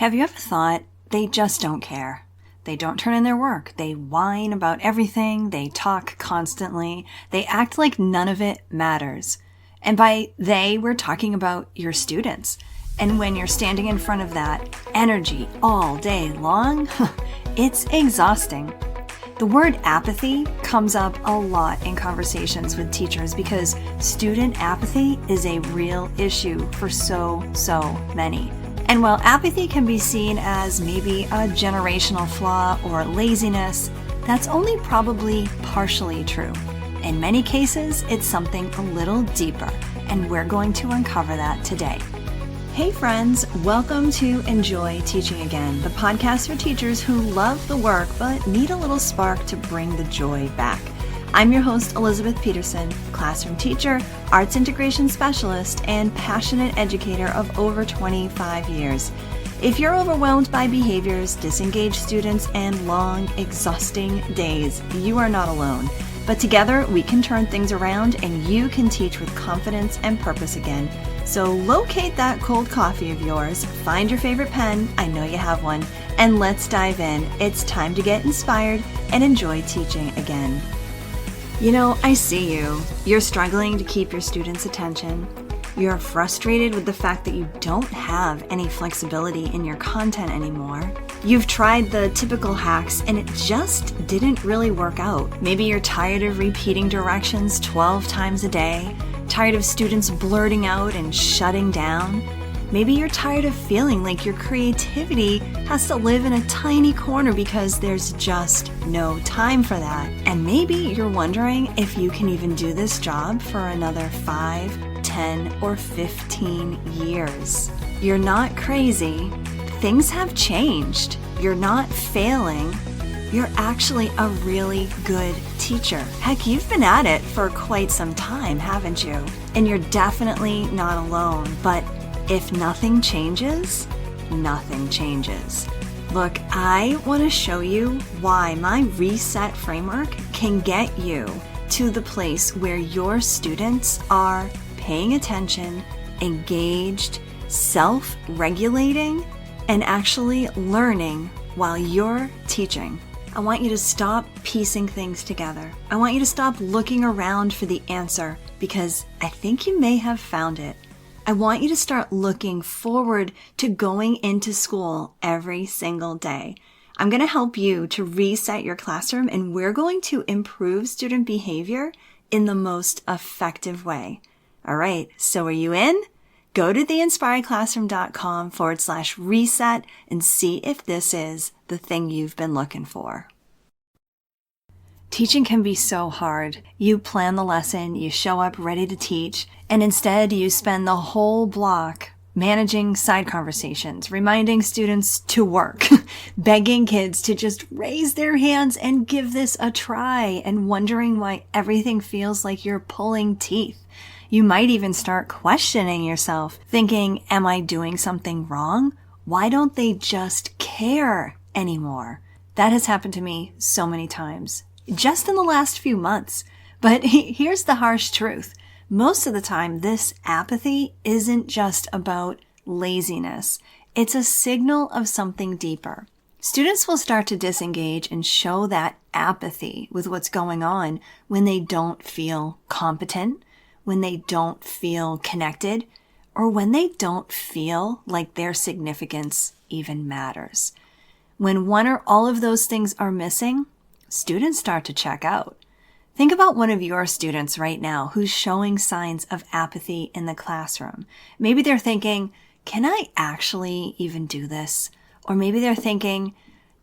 Have you ever thought they just don't care? They don't turn in their work. They whine about everything. They talk constantly. They act like none of it matters. And by they, we're talking about your students. And when you're standing in front of that energy all day long, it's exhausting. The word apathy comes up a lot in conversations with teachers because student apathy is a real issue for so many. And while apathy can be seen as maybe a generational flaw or laziness, that's only probably partially true. In many cases, it's something a little deeper, and we're going to uncover that today. Hey friends, welcome to Enjoy Teaching Again, the podcast for teachers who love the work but need a little spark to bring the joy back. I'm your host, Elizabeth Peterson, classroom teacher, arts integration specialist, and passionate educator of over 25 years. If you're overwhelmed by behaviors, disengaged students, and long, exhausting days, you are not alone. But together, we can turn things around and you can teach with confidence and purpose again. So locate that cold coffee of yours, find your favorite pen, I know you have one, and let's dive in. It's time to get inspired and enjoy teaching again. You know, I see you. You're struggling to keep your students' attention. You're frustrated with the fact that you don't have any flexibility in your content anymore. You've tried the typical hacks and it just didn't really work out. Maybe you're tired of repeating directions 12 times a day, tired of students blurting out and shutting down. Maybe you're tired of feeling like your creativity has to live in a tiny corner because there's just no time for that. And maybe you're wondering if you can even do this job for another 5, 10, or 15 years. You're not crazy. Things have changed. You're not failing. You're actually a really good teacher. Heck, you've been at it for quite some time, haven't you? And you're definitely not alone, but if nothing changes, nothing changes. Look, I want to show you why my reset framework can get you to the place where your students are paying attention, engaged, self-regulating, and actually learning while you're teaching. I want you to stop piecing things together. I want you to stop looking around for the answer because I think you may have found it. I want you to start looking forward to going into school every single day. I'm going to help you to reset your classroom and we're going to improve student behavior in the most effective way. All right, so are you in? Go to theinspiredclassroom.com/reset and see if this is the thing you've been looking for. Teaching can be so hard. You plan the lesson, you show up ready to teach, and instead you spend the whole block managing side conversations, reminding students to work, begging kids to just raise their hands and give this a try, and wondering why everything feels like you're pulling teeth. You might even start questioning yourself, thinking, am I doing something wrong? Why don't they just care anymore? That has happened to me so many times, just in the last few months. But here's the harsh truth. Most of the time, this apathy isn't just about laziness. It's a signal of something deeper. Students will start to disengage and show that apathy with what's going on when they don't feel competent, when they don't feel connected, or when they don't feel like their significance even matters. When one or all of those things are missing, students start to check out. Think about one of your students right now who's showing signs of apathy in the classroom. Maybe they're thinking, can I actually even do this? Or maybe they're thinking,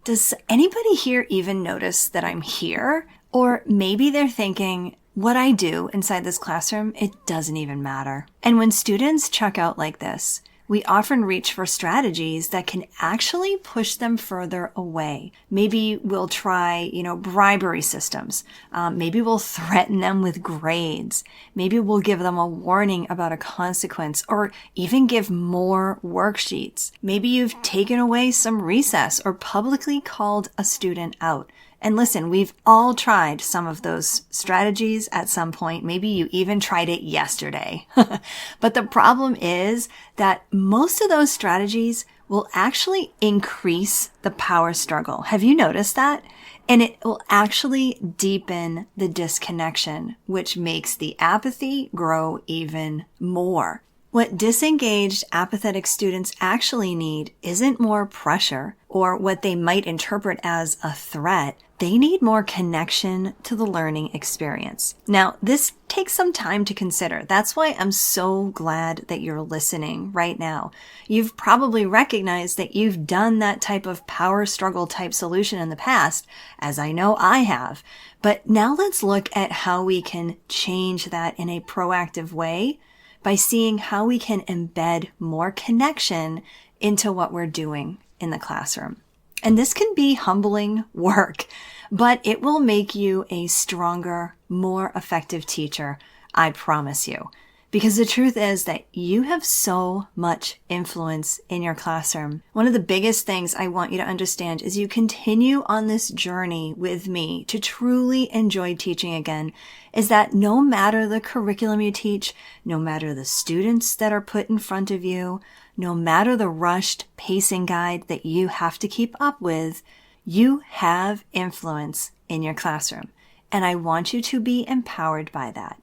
does anybody here even notice that I'm here? Or maybe they're thinking, what I do inside this classroom, it doesn't even matter. And when students check out like this, we often reach for strategies that can actually push them further away. Maybe we'll try, bribery systems. Maybe we'll threaten them with grades. Maybe we'll give them a warning about a consequence or even give more worksheets. Maybe you've taken away some recess or publicly called a student out. And listen, we've all tried some of those strategies at some point. Maybe you even tried it yesterday. But the problem is that most of those strategies will actually increase the power struggle. Have you noticed that? And it will actually deepen the disconnection, which makes the apathy grow even more. What disengaged, apathetic students actually need isn't more pressure or what they might interpret as a threat. They need more connection to the learning experience. Now, this takes some time to consider. That's why I'm so glad that you're listening right now. You've probably recognized that you've done that type of power struggle type solution in the past, as I know I have. But now let's look at how we can change that in a proactive way by seeing how we can embed more connection into what we're doing in the classroom. And this can be humbling work, but it will make you a stronger, more effective teacher, I promise you. Because the truth is that you have so much influence in your classroom. One of the biggest things I want you to understand is you continue on this journey with me to truly enjoy teaching again, is that no matter the curriculum you teach, no matter the students that are put in front of you, no matter the rushed pacing guide that you have to keep up with, you have influence in your classroom. And I want you to be empowered by that.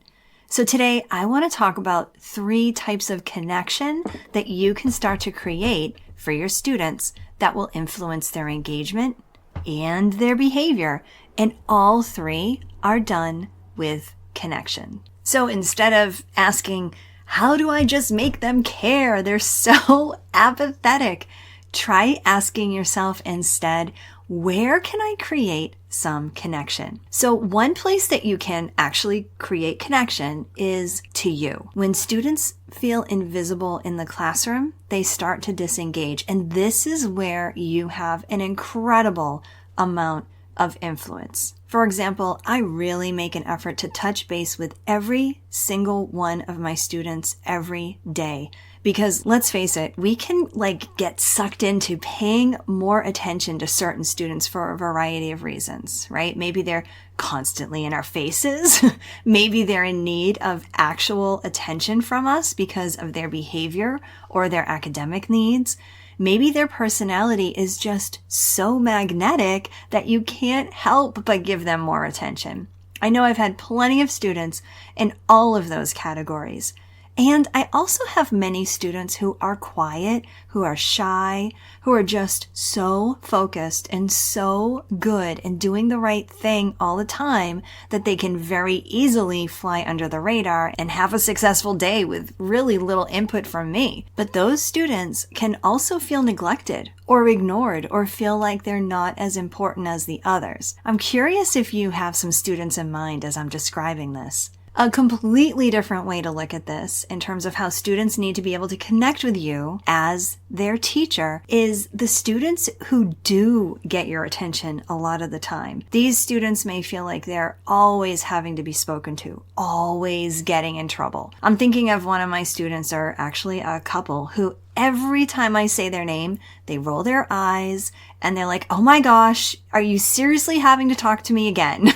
So today, I want to talk about 3 types of connection that you can start to create for your students that will influence their engagement and their behavior. And all 3 are done with connection. So instead of asking, how do I just make them care? They're so apathetic. Try asking yourself instead, where can I create some connection? So one place that you can actually create connection is to you. When students feel invisible in the classroom, they start to disengage. And this is where you have an incredible amount of influence. For example, I really make an effort to touch base with every single one of my students every day. Because let's face it, we can get sucked into paying more attention to certain students for a variety of reasons, right? Maybe they're constantly in our faces. Maybe they're in need of actual attention from us because of their behavior or their academic needs. Maybe their personality is just so magnetic that you can't help but give them more attention. I know I've had plenty of students in all of those categories. And I also have many students who are quiet, who are shy, who are just so focused and so good in doing the right thing all the time that they can very easily fly under the radar and have a successful day with really little input from me. But those students can also feel neglected or ignored or feel like they're not as important as the others. I'm curious if you have some students in mind as I'm describing this. A completely different way to look at this in terms of how students need to be able to connect with you as their teacher is the students who do get your attention a lot of the time. These students may feel like they're always having to be spoken to, always getting in trouble. I'm thinking of one of my students, or actually a couple, who every time I say their name, they roll their eyes and they're like, oh my gosh, are you seriously having to talk to me again?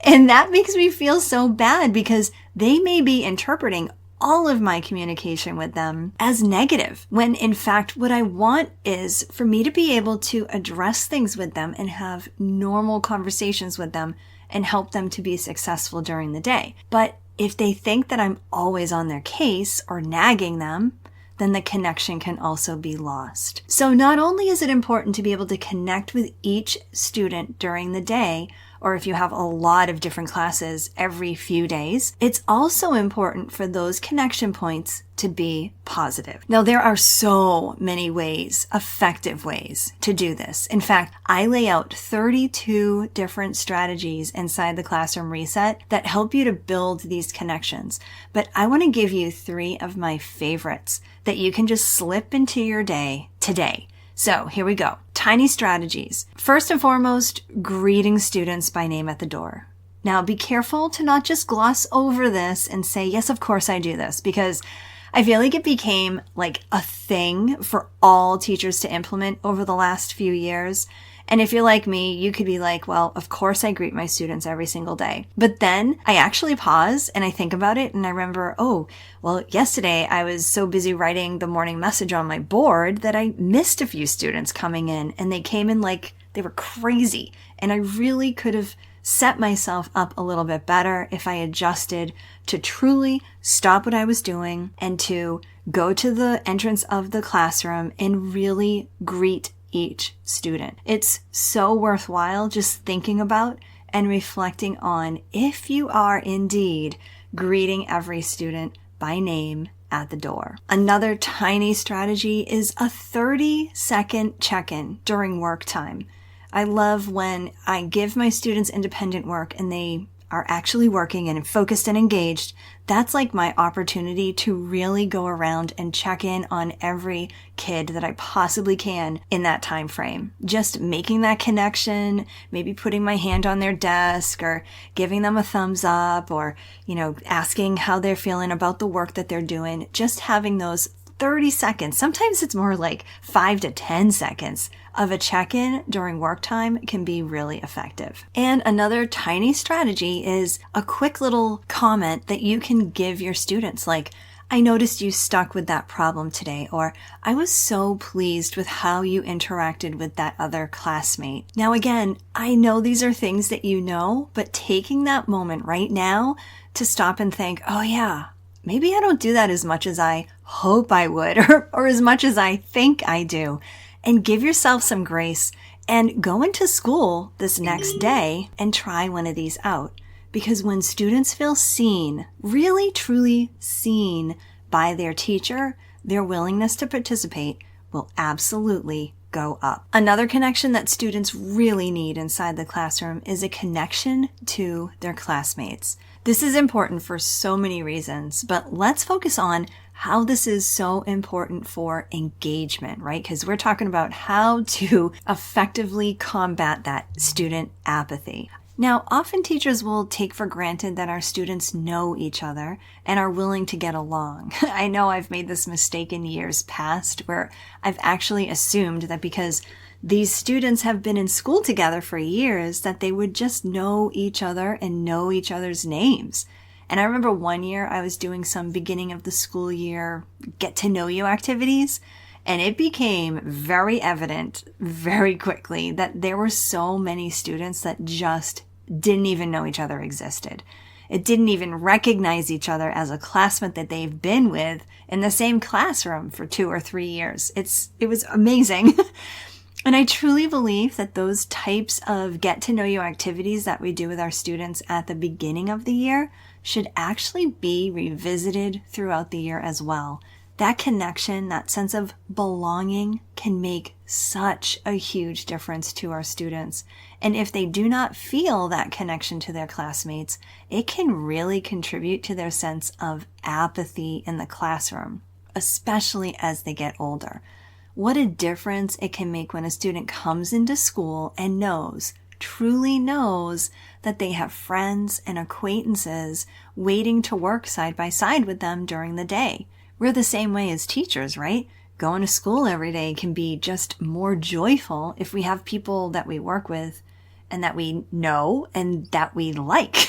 And that makes me feel so bad because they may be interpreting all of my communication with them as negative, when in fact what I want is for me to be able to address things with them and have normal conversations with them and help them to be successful during the day. But if they think that I'm always on their case or nagging them, then the connection can also be lost. So not only is it important to be able to connect with each student during the day, or if you have a lot of different classes every few days, it's also important for those connection points to be positive. Now, there are so many ways, effective ways to do this. In fact, I lay out 32 different strategies inside the Classroom Reset that help you to build these connections. But I want to give you 3 of my favorites that you can just slip into your day today. So here we go. Tiny strategies. First and foremost, greeting students by name at the door. Now be careful to not just gloss over this and say, yes, of course I do this, because I feel like it became like a thing for all teachers to implement over the last few years. And if you're like me, you could be like, well, of course I greet my students every single day. But then I actually pause and I think about it and I remember, oh, well, yesterday I was so busy writing the morning message on my board that I missed a few students coming in, and they came in like they were crazy. And I really could have set myself up a little bit better if I adjusted to truly stop what I was doing and to go to the entrance of the classroom and really greet each student. It's so worthwhile just thinking about and reflecting on if you are indeed greeting every student by name at the door. Another tiny strategy is a 30-second check-in during work time. I love when I give my students independent work and they are actually working and focused and engaged. That's like my opportunity to really go around and check in on every kid that I possibly can in that time frame. Just making that connection, maybe putting my hand on their desk or giving them a thumbs up or, asking how they're feeling about the work that they're doing. Just having those 30 seconds. Sometimes it's more like 5 to 10 seconds of a check-in during work time can be really effective. And another tiny strategy is a quick little comment that you can give your students, like, I noticed you stuck with that problem today, or I was so pleased with how you interacted with that other classmate. Now again, I know these are things that you know, but taking that moment right now to stop and think, oh yeah, maybe I don't do that as much as I hope I would, or as much as I think I do. And give yourself some grace and go into school this next day and try one of these out. Because when students feel seen, really truly seen by their teacher, their willingness to participate will absolutely go up. Another connection that students really need inside the classroom is a connection to their classmates. This is important for so many reasons, but let's focus on how this is so important for engagement, right? Because we're talking about how to effectively combat that student apathy. Now, often teachers will take for granted that our students know each other and are willing to get along. I know I've made this mistake in years past where I've actually assumed that because these students have been in school together for years that they would just know each other and know each other's names. And I remember one year I was doing some beginning of the school year get to know you activities, and it became very evident very quickly that there were so many students that just didn't even know each other existed. It didn't even recognize each other as a classmate that they've been with in the same classroom for 2 or 3 years. It was amazing. And I truly believe that those types of get to know you activities that we do with our students at the beginning of the year should actually be revisited throughout the year as well. That connection, that sense of belonging can make such a huge difference to our students. And if they do not feel that connection to their classmates, it can really contribute to their sense of apathy in the classroom, especially as they get older. What a difference it can make when a student comes into school and truly knows that they have friends and acquaintances waiting to work side by side with them during the day. We're the same way as teachers, right? Going to school every day can be just more joyful if we have people that we work with and that we know and that we like.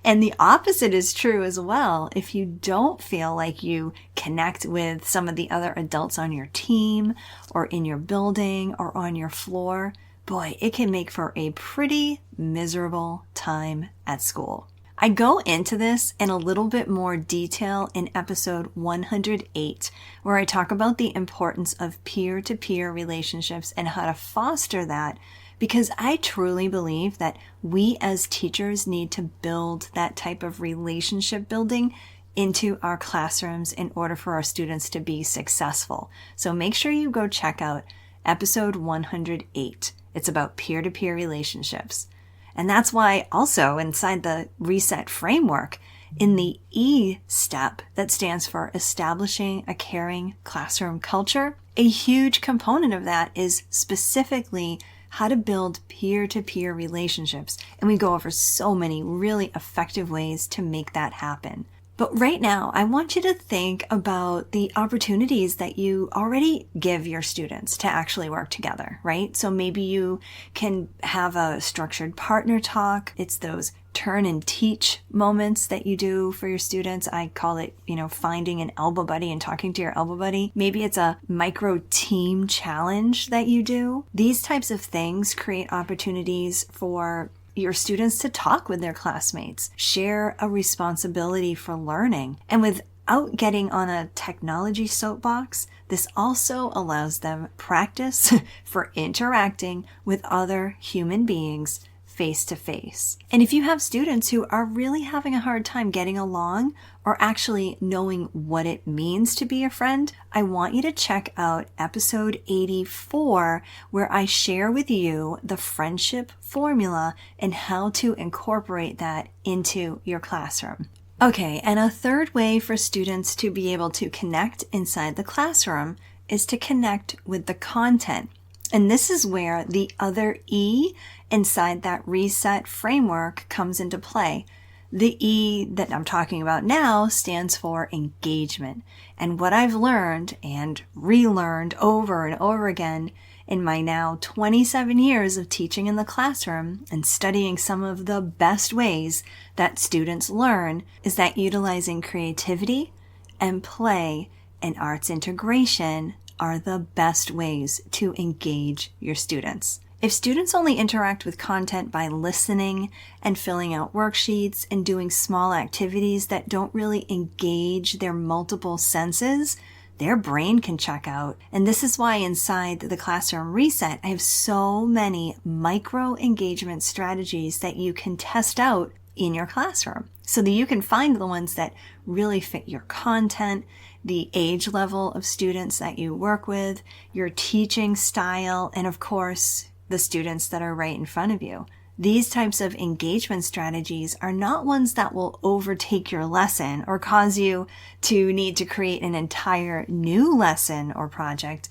And the opposite is true as well. If you don't feel like you connect with some of the other adults on your team or in your building or on your floor, boy, it can make for a pretty miserable time at school. I go into this in a little bit more detail in episode 108, where I talk about the importance of peer-to-peer relationships and how to foster that, because I truly believe that we as teachers need to build that type of relationship building into our classrooms in order for our students to be successful. So make sure you go check out episode 108. It's about peer-to-peer relationships. And that's why also inside the reset framework, in the E step that stands for establishing a caring classroom culture, a huge component of that is specifically how to build peer-to-peer relationships. And we go over so many really effective ways to make that happen. But right now, I want you to think about the opportunities that you already give your students to actually work together, right? So maybe you can have a structured partner talk. It's those turn and teach moments that you do for your students. I call it, finding an elbow buddy and talking to your elbow buddy. Maybe it's a micro team challenge that you do. These types of things create opportunities for your students to talk with their classmates, share a responsibility for learning. And without getting on a technology soapbox, this also allows them practice for interacting with other human beings face to face. And if you have students who are really having a hard time getting along or actually knowing what it means to be a friend, I want you to check out episode 84, where I share with you the friendship formula and how to incorporate that into your classroom. Okay, and a third way for students to be able to connect inside the classroom is to connect with the content. And this is where the other E inside that reset framework comes into play. The E that I'm talking about now stands for engagement. And what I've learned and relearned over and over again in my now 27 years of teaching in the classroom and studying some of the best ways that students learn is that utilizing creativity and play and arts integration are the best ways to engage your students. If students only interact with content by listening and filling out worksheets and doing small activities that don't really engage their multiple senses, their brain can check out. And this is why inside the Classroom Reset, I have so many micro engagement strategies that you can test out in your classroom so that you can find the ones that really fit your content, the age level of students that you work with, your teaching style, and of course, the students that are right in front of you. These types of engagement strategies are not ones that will overtake your lesson or cause you to need to create an entire new lesson or project,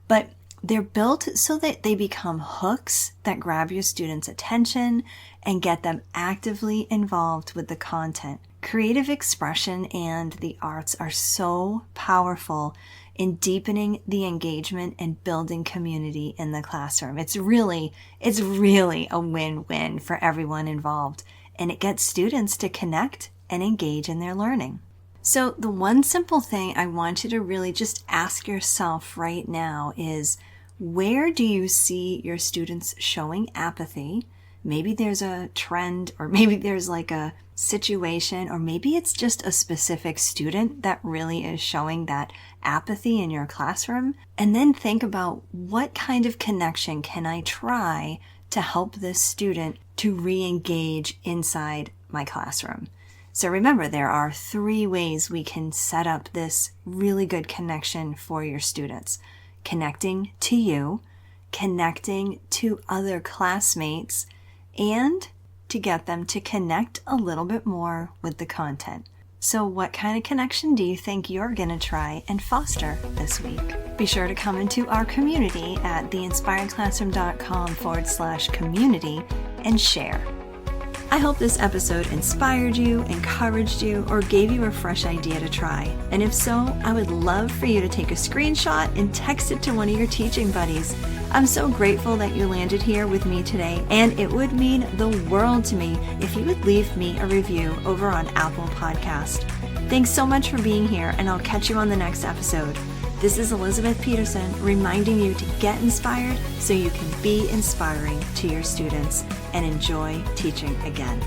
but they're built so that they become hooks that grab your students' attention and get them actively involved with the content. Creative expression and the arts are so powerful in deepening the engagement and building community in the classroom. It's really a win-win for everyone involved, and it gets students to connect and engage in their learning. So the one simple thing I want you to really just ask yourself right now is, where do you see your students showing apathy? Maybe there's a trend, or maybe there's like a situation, or maybe it's just a specific student that really is showing that apathy in your classroom. And then think about, what kind of connection can I try to help this student to re-engage inside my classroom? So remember, there are 3 ways we can set up this really good connection for your students. Connecting to you, connecting to other classmates, and to get them to connect a little bit more with the content. So what kind of connection do you think you're going to try and foster this week? Be sure to come into our community at theinspiredclassroom.com/community and share. I hope this episode inspired you, encouraged you, or gave you a fresh idea to try. And if so, I would love for you to take a screenshot and text it to one of your teaching buddies. I'm so grateful that you landed here with me today, and it would mean the world to me if you would leave me a review over on Apple Podcast. Thanks so much for being here, and I'll catch you on the next episode. This is Elizabeth Peterson reminding you to get inspired so you can be inspiring to your students and enjoy teaching again.